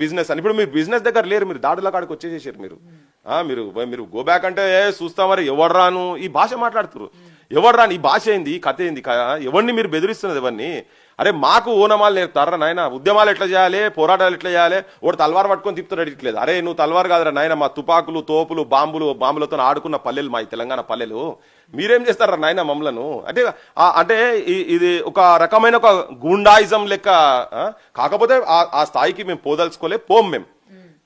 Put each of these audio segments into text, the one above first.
Business అని. ఇప్పుడు మీరు బిజినెస్ దగ్గర లేరు, మీరు దాడుల కాడికి వచ్చేసేసారు. మీరు మీరు గో బ్యాక్ అంటే చూస్తా మరి ఎవరు రాను ఈ భాష మాట్లాడుతున్నారు. ఎవరు రాను ఈ భాష ఏంది, కథ ఏంది, ఎవరిని మీరు బెదిరిస్తున్నది ఎవరిని? అరే మాకు ఓనమాలు నేర్పుతారా నాయన, ఉద్యమాలు ఎట్లా చేయాలి, పోరాటాలు ఎట్లా చేయాలి. ఒకటి తల్వార్ పట్టుకొని తిప్పుతాడు ఇట్లేదు. అరే నువ్వు తల్వార్ కాదురా నాయన, మా తుపాకులు తోపులు బాంబులతో ఆడుకున్న పల్లెలు మా తెలంగాణ పల్లెలు, మీరేం చేస్తారా నాయన మమ్మలను అంటే. అంటే ఇది ఒక రకమైన ఒక గూండాయిజం లెక్క. కాకపోతే ఆ స్థాయికి మేము పోం మేము.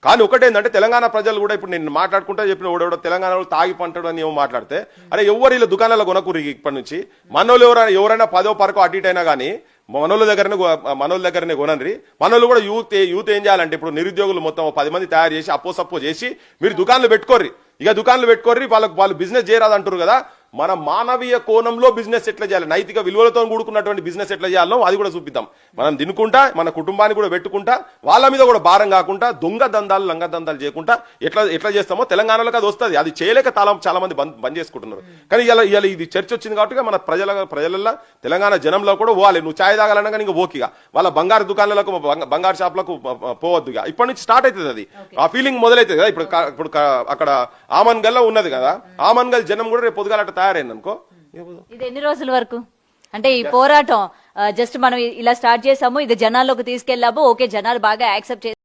కానీ ఒకటేందంటే తెలంగాణ ప్రజలు కూడా ఇప్పుడు నేను మాట్లాడుకుంటా చెప్పిన ఓడెవడో తెలంగాణలో తాగి పంటడు అని ఏమో మాట్లాడితే, అరే ఎవరు ఇలా దుకాణాల్లో కొనకూరి ఇప్పటి నుంచి. మనోళ్ళు ఎవరైనా 10వ పరకో అటు ఇటు అయినా కానీ మనోళ్ళ దగ్గరనే కొనండి. మనోళ్ళు కూడా యూత్ ఏం చేయాలంటే ఇప్పుడు నిరుద్యోగులు మొత్తం 10 మంది తయారు చేసి అప్పో చేసి మీరు దుకాణాలు పెట్టుకోర్రి. ఇక దుకాణాలు పెట్టుకోర్రి, వాళ్ళు బిజినెస్ చేయరాదు అంటారు కదా. మన మానవీయ కోణంలో బిజినెస్ ఎట్లా చేయాలి, నైతిక విలువలతో కూడుకున్నటువంటి బిజినెస్ ఎట్లా చేయాలో అది కూడా చూపిద్దాం. మనం తినుకుంటా మన కుటుంబాన్ని కూడా పెట్టుకుంటా వాళ్ళ మీద కూడా భారం కాకుండా దొంగ దందాలు లంగ దందాలు చేయకుండా ఎట్లా చేస్తామో తెలంగాణలోకి అది వస్తుంది. అది చేయలేక చాలా మంది బంద్ చేసుకుంటున్నారు. కానీ ఇలా ఇది చర్చ వచ్చింది కాబట్టి మన ప్రజలలో తెలంగాణ జనంలో కూడా పోవాలి. నువ్వు ఛాయ్ తాగాలన్నా కానీ ఇంకా ఓకేగా వాళ్ళ బంగారు దుకాణాలకు బంగారు షాపులకు పోవద్దుగా. ఇప్పటి నుంచి స్టార్ట్ అవుతుంది అది, ఆ ఫీలింగ్ మొదలవుతుంది కదా. ఇప్పుడు అక్కడ ఆమన్గల్లో ఉన్నది కదా, ఆమన్గల్ జనం కూడా రేపు పొద్దుగాల తయారైంది అనుకో. ఇది ఎన్ని రోజుల వరకు అంటే ఈ పోరాటం జస్ట్ మనం ఇలా స్టార్ట్ చేసాము, ఇది జనాల్లోకి తీసుకెళ్ళాము, ఓకే జనాలు బాగా యాక్సెప్ట్